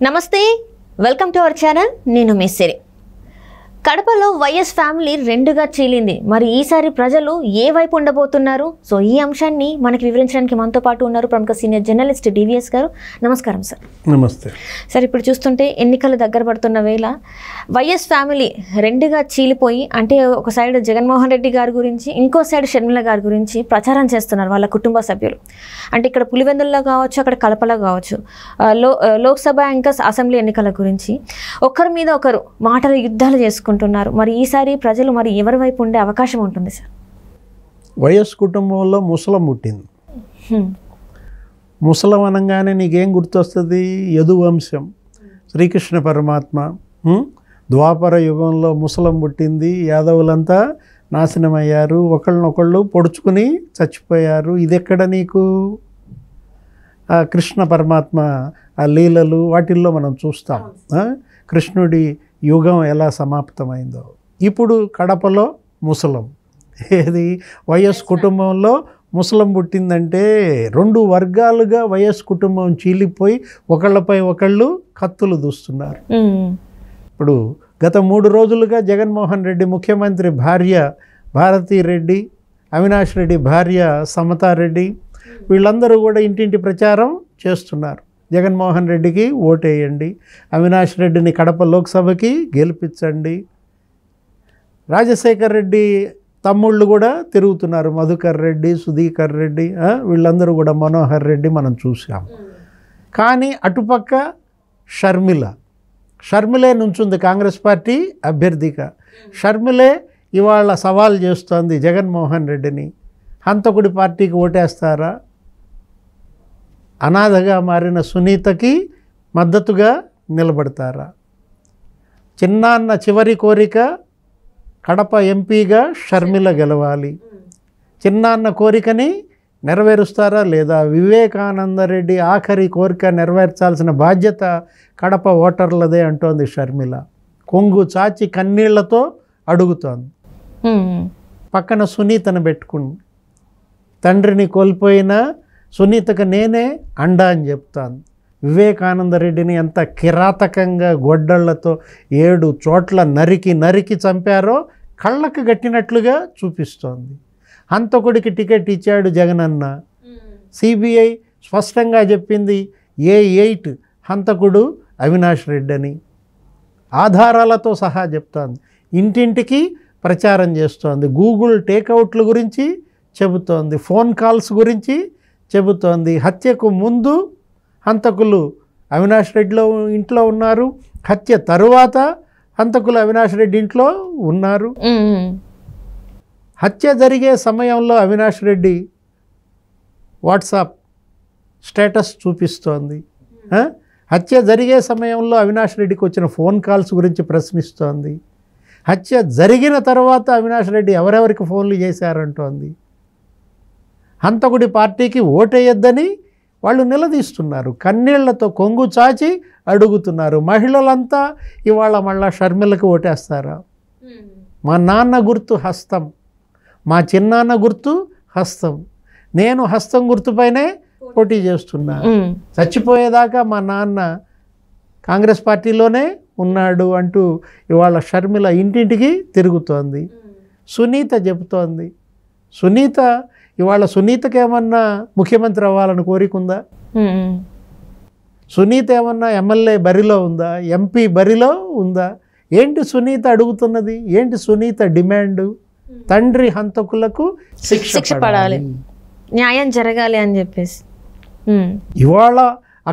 నమస్తే, welcome to our channel. నేను మిస్సిరి. కడపలో వైఎస్ ఫ్యామిలీ రెండుగా చీలింది. మరి ఈసారి ప్రజలు ఏ వైపు ఉండబోతున్నారు? సో ఈ అంశాన్ని మనకి వివరించడానికి మనతో పాటు ఉన్నారు ప్రముఖ సీనియర్ జర్నలిస్ట్ డివిఎస్ గారు. నమస్కారం సార్. నమస్తే సార్. ఇప్పుడు చూస్తుంటే ఎన్నికలు దగ్గర పడుతున్న వేళ వైఎస్ ఫ్యామిలీ రెండుగా చీలిపోయి, అంటే ఒక సైడ్ జగన్మోహన్ రెడ్డి గారి గురించి, ఇంకో సైడ్ షర్మిల గారి గురించి ప్రచారం చేస్తున్నారు వాళ్ళ కుటుంబ సభ్యులు. అంటే ఇక్కడ పులివెందుల్లో కావచ్చు, అక్కడ కడపలో కావచ్చు, లోక్సభ ఇంకా అసెంబ్లీ ఎన్నికల గురించి ఒకరి మీద ఒకరు మాటల యుద్ధాలు చేసుకుంటున్నారు. మరి ఈసారి ప్రజలు మరి ఎవరి వైపు ఉండే అవకాశం ఉంటుంది సార్? వైఎస్ కుటుంబంలో ముసలం పుట్టింది. ముసలం అనగానే నీకేం గుర్తొస్తుంది? యదువంశం, శ్రీకృష్ణ పరమాత్మ. ద్వాపర యుగంలో ముసలం పుట్టింది. యాదవులంతా నాశనమయ్యారు, ఒకళ్ళనొకళ్ళు పొడుచుకుని చచ్చిపోయారు. ఇది ఎక్కడ నీకు? ఆ కృష్ణ పరమాత్మ ఆ లీలలు వాటిల్లో మనం చూస్తాం కృష్ణుడి యుగం ఎలా సమాప్తమైందో. ఇప్పుడు కడపలో ముసలం. ఏది? వైఎస్ కుటుంబంలో ముసలం పుట్టిందంటే రెండు వర్గాలుగా వైఎస్ కుటుంబం చీలిపోయి ఒకళ్ళపై ఒకళ్ళు కత్తులు దూస్తున్నారు. ఇప్పుడు గత 3 రోజులుగా జగన్మోహన్ రెడ్డి ముఖ్యమంత్రి భార్య భారతీరెడ్డి, అవినాష్ రెడ్డి భార్య సమతారెడ్డి, వీళ్ళందరూ కూడా ఇంటింటి ప్రచారం చేస్తున్నారు. జగన్మోహన్ రెడ్డికి ఓటేయండి, అవినాష్ రెడ్డిని కడప లోక్సభకి గెలిపించండి. రాజశేఖర్ రెడ్డి తమ్ముళ్ళు కూడా తిరుగుతున్నారు, మధుకర్ రెడ్డి, సుధీకర్ రెడ్డి, వీళ్ళందరూ కూడా, మనోహర్ రెడ్డి మనం చూసాం. కానీ అటుపక్క షర్మిలే నుంచుంది కాంగ్రెస్ పార్టీ అభ్యర్థిగా. షర్మిలే ఇవాళ సవాల్ చేస్తోంది జగన్మోహన్ రెడ్డిని. హంతకుడి పార్టీకి ఓటేస్తారా? అనాథగా మారిన సునీతకి మద్దతుగా నిలబడతారా? చిన్నాన్న చివరి కోరిక కడప ఎంపీగా షర్మిల గెలవాలి. చిన్నాన్న కోరికని నెరవేరుస్తారా లేదా? వివేకానంద రెడ్డి ఆఖరి కోరిక నెరవేర్చాల్సిన బాధ్యత కడప ఓటర్లదే అంటోంది షర్మిల. కొంగు చాచి కన్నీళ్లతో అడుగుతోంది. పక్కన సునీతను పెట్టుకుని, తండ్రిని కోల్పోయిన సునీతకు నేనే అండా అని చెప్తాను. వివేకానంద రెడ్డిని ఎంత కిరాతకంగా గొడ్డళ్లతో 7 చోట్ల నరికి చంపారో కళ్ళకు గట్టినట్లుగా చూపిస్తోంది. హంతకుడికి టికెట్ ఇచ్చాడు జగనన్న. సిబిఐ స్పష్టంగా చెప్పింది A8 హంతకుడు అవినాష్ రెడ్డి అని. ఆధారాలతో సహా చెప్తోంది. ఇంటింటికి ప్రచారం చేస్తోంది. గూగుల్ టేక్అవుట్ల గురించి చెబుతోంది, ఫోన్ కాల్స్ గురించి చెబుతోంది. హత్యకు ముందు హంతకులు అవినాష్ రెడ్డిలో ఇంట్లో ఉన్నారు, హత్య తరువాత హంతకులు అవినాష్ రెడ్డి ఇంట్లో ఉన్నారు. హత్య జరిగే సమయంలో అవినాష్ రెడ్డి వాట్సాప్ స్టేటస్ చూపిస్తోంది. హత్య జరిగే సమయంలో అవినాష్ రెడ్డికి వచ్చిన ఫోన్ కాల్స్ గురించి ప్రశ్నిస్తోంది. హత్య జరిగిన తర్వాత అవినాష్ రెడ్డి ఎవరెవరికి ఫోన్లు చేశారంటోంది. హంతకుడి పార్టీకి ఓటేయొద్దని వాళ్ళు నిలదీస్తున్నారు. కన్నీళ్లతో కొంగు చాచి అడుగుతున్నారు. మహిళలంతా ఇవాళ మళ్ళా షర్మిలకు ఓటేస్తారా? మా నాన్న గుర్తు హస్తం, మా చిన్నాన్న గుర్తు హస్తం, నేను హస్తం గుర్తుపైనే పోటీ చేస్తున్నా, చచ్చిపోయేదాకా మా నాన్న కాంగ్రెస్ పార్టీలోనే ఉన్నాడు అంటూ ఇవాళ షర్మిల ఇంటింటికి తిరుగుతోంది. సునీత చెబుతోంది. సునీతకి ఏమన్నా ముఖ్యమంత్రి అవ్వాలని కోరికుందా? సునీత ఏమన్నా ఎమ్మెల్యే బరిలో ఉందా? ఎంపీ బరిలో ఉందా? ఏంటి సునీత అడుగుతున్నది? ఏంటి సునీత డిమాండ్? తండ్రి హంతకులకు శిక్ష పడాలి, న్యాయం జరగాలి అని చెప్పేసి. ఇవాళ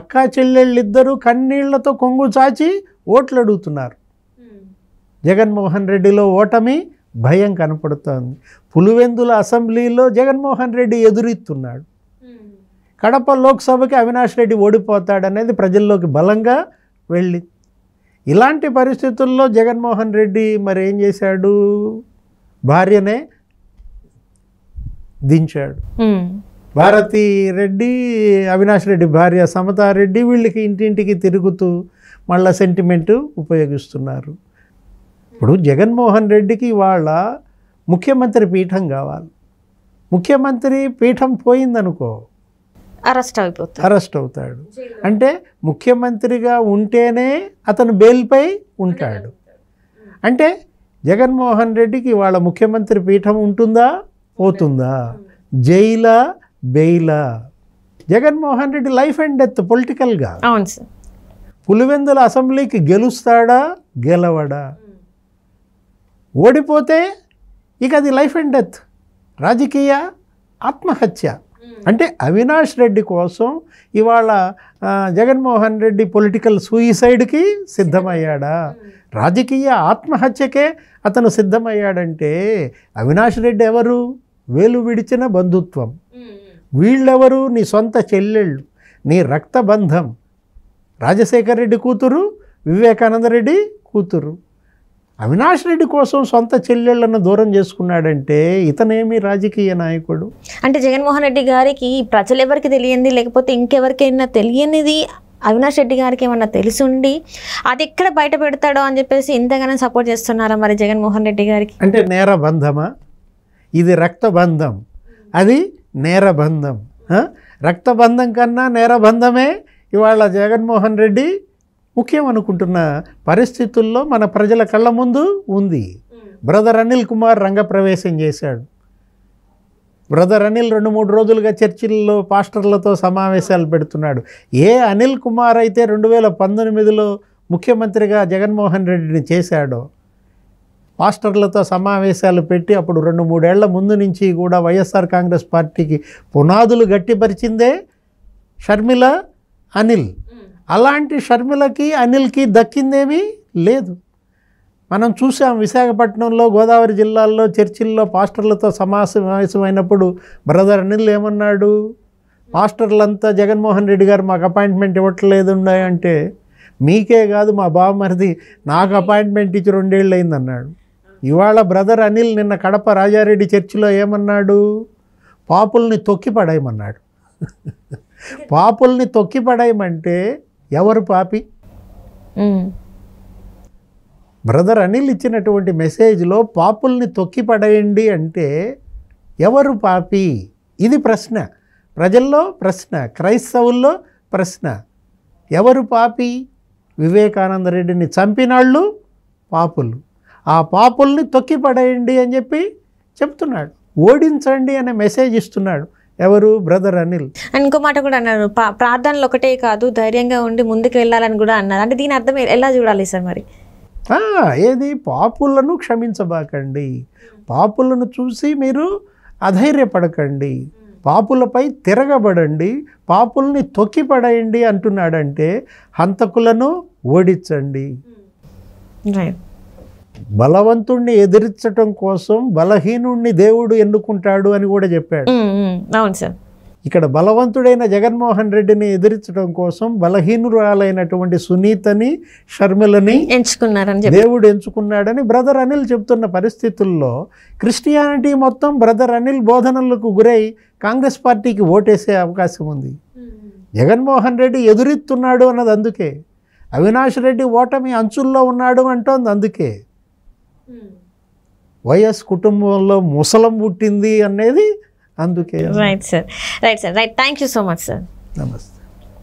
అక్కా చెల్లెళ్ళిద్దరూ కన్నీళ్లతో కొంగు చాచి ఓట్లు అడుగుతున్నారు. జగన్మోహన్ రెడ్డిలో ఓటమి భయం కనపడుతోంది. పులివెందుల అసెంబ్లీలో జగన్మోహన్ రెడ్డి ఎదురెత్తున్నాడు. కడప లోక్సభకి అవినాష్ రెడ్డి ఓడిపోతాడనేది ప్రజల్లోకి బలంగా వెళ్ళింది. ఇలాంటి పరిస్థితుల్లో జగన్మోహన్ రెడ్డి మరి ఏం చేశాడు? భార్యనే దించాడు. భారతీ రెడ్డి, అవినాష్ రెడ్డి భార్య సమతారెడ్డి వీళ్ళకి ఇంటింటికి తిరుగుతూ మళ్ళా సెంటిమెంటు ఉపయోగిస్తున్నారు. ఇప్పుడు జగన్మోహన్ రెడ్డికి వాళ్ళ ముఖ్యమంత్రి పీఠం కావాలి. ముఖ్యమంత్రి పీఠం పోయిందనుకో, అరెస్ట్ అవుతాడు. అంటే ముఖ్యమంత్రిగా ఉంటేనే అతను బెయిల్పై ఉంటాడు. అంటే జగన్మోహన్ రెడ్డికి వాళ్ళ ముఖ్యమంత్రి పీఠం ఉంటుందా, పోతుందా? జైలా, బెయిలా? Jaganmohan Reddy life and death పొలిటికల్గా. అవును సార్. పులివెందుల అసెంబ్లీకి గెలుస్తాడా, గెలవడా? ఓడిపోతే ఇక అది లైఫ్ అండ్ డెత్, రాజకీయ ఆత్మహత్య. అంటే అవినాష్ రెడ్డి కోసం ఇవాళ జగన్మోహన్ రెడ్డి పొలిటికల్ సూయిసైడ్కి సిద్ధమయ్యాడా, రాజకీయ ఆత్మహత్యకే అతను సిద్ధమయ్యాడంటే అవినాష్ రెడ్డి ఎవరు? వేలు విడిచిన బంధుత్వం. వీళ్ళెవరు? నీ సొంత చెల్లెళ్ళు, నీ రక్తబంధం. రాజశేఖర్ రెడ్డి కూతురు, వివేకానంద రెడ్డి కూతురు. అవినాష్ రెడ్డి కోసం సొంత చెల్లెళ్లను దూరం చేసుకున్నాడంటే ఇతనేమి రాజకీయ నాయకుడు? అంటే జగన్మోహన్ రెడ్డి గారికి ప్రజలు ఎవరికి తెలియంది, లేకపోతే ఇంకెవరికైనా తెలియనిది అవినాష్ రెడ్డి గారికి ఏమన్నా తెలిసిండి అది ఎక్కడ బయట పెడతాడో అని చెప్పేసి ఇంతగానో సపోర్ట్ చేస్తున్నారా మరి జగన్మోహన్ రెడ్డి గారికి? అంటే నేరబంధమా? ఇది రక్తబంధం, అది నేరబంధం. రక్తబంధం కన్నా నేరబంధమే ఇవాళ జగన్మోహన్ రెడ్డి ముఖ్యం అనుకుంటున్న పరిస్థితుల్లో మన ప్రజల కళ్ళ ముందు ఉంది. బ్రదర్ అనిల్ కుమార్ రంగప్రవేశం చేశాడు. బ్రదర్ అనిల్ 2-3 రోజులుగా చర్చిల్లో పాస్టర్లతో సమావేశాలు పెడుతున్నాడు. ఏ అనిల్ కుమార్ అయితే 2019లో ముఖ్యమంత్రిగా జగన్మోహన్ రెడ్డిని చేశాడో, పాస్టర్లతో సమావేశాలు పెట్టి అప్పుడు 2-3 ఏళ్ల ముందు నుంచి కూడా వైఎస్ఆర్ కాంగ్రెస్ పార్టీకి పునాదులు గట్టిపరిచిందే షర్మిల, అనిల్. అలాంటి షర్మిలకి, అనిల్కి దక్కిందేమీ లేదు. మనం చూసాం విశాఖపట్నంలో, గోదావరి జిల్లాల్లో చర్చిల్లో పాస్టర్లతో సమావేశమైనప్పుడు బ్రదర్ అనిల్ ఏమన్నాడు? పాస్టర్లంతా జగన్మోహన్ రెడ్డి గారు మాకు అపాయింట్మెంట్ ఇవ్వట్లేదు అంటే, మీకే కాదు మా బావమరిది నాకు అపాయింట్మెంట్ ఇచ్చి 2 ఏళ్ళు అయిందన్నాడు. ఇవాళ బ్రదర్ అనిల్ నిన్న కడప రాజారెడ్డి చర్చిలో ఏమన్నాడు? పాపుల్ని తొక్కి పడేయమన్నాడు. పాపుల్ని తొక్కి పడేయమంటే ఎవరు పాపి? బ్రదర్ అనిల్ ఇచ్చినటువంటి మెసేజ్లో పాపుల్ని తొక్కి పడేయండి అంటే ఎవరు పాపి? ఇది ప్రశ్న, ప్రజల్లో ప్రశ్న, క్రైస్తవుల్లో ప్రశ్న. ఎవరు పాపి? వివేకానంద రెడ్డిని చంపినాళ్ళు పాపులు. ఆ పాపుల్ని తొక్కి పడేయండి అని చెప్పి చెప్తున్నాడు. ఓడించండి అనే మెసేజ్ ఇస్తున్నాడు. ఎవరు? బ్రదర్ అనిల్. ఇంకో మాట కూడా అన్నారు, ప్రార్థనలు ఒకటే కాదు ధైర్యంగా ఉండి ముందుకు వెళ్ళాలని కూడా అన్నారు. అంటే దీని అర్థం ఎలా చూడాలి సార్ మరి? ఏది? పాపులను క్షమించబాకండి, పాపులను చూసి మీరు అధైర్యపడకండి, పాపులపై తిరగబడండి, పాపుల్ని తొక్కిపడేయండి అంటున్నాడంటే హంతకులను ఓడించండి. బలవంతుణ్ణి ఎదిరించటం కోసం బలహీనుణ్ణి దేవుడు ఎన్నుకుంటాడు అని కూడా చెప్పాడు. అవును సార్. ఇక్కడ బలవంతుడైన జగన్మోహన్ రెడ్డిని ఎదిరించడం కోసం బలహీనురాలైనటువంటి సునీతని, షర్మిలని ఎంచుకున్నారని దేవుడు ఎంచుకున్నాడని బ్రదర్ అనిల్ చెప్తున్న పరిస్థితుల్లో క్రిస్టియానిటీ మొత్తం బ్రదర్ అనిల్ బోధనలకు గురై కాంగ్రెస్ పార్టీకి ఓటేసే అవకాశం ఉంది. జగన్మోహన్ రెడ్డి ఎదురెత్తున్నాడు అన్నది అందుకే. అవినాష్ రెడ్డి ఓటమి అంచుల్లో ఉన్నాడు అంటోంది అందుకే. వైఎస్ కుటుంబంలో ముసలం పుట్టింది అనేది అందుకే. Right sir. Thank you so much sir. నమస్తే.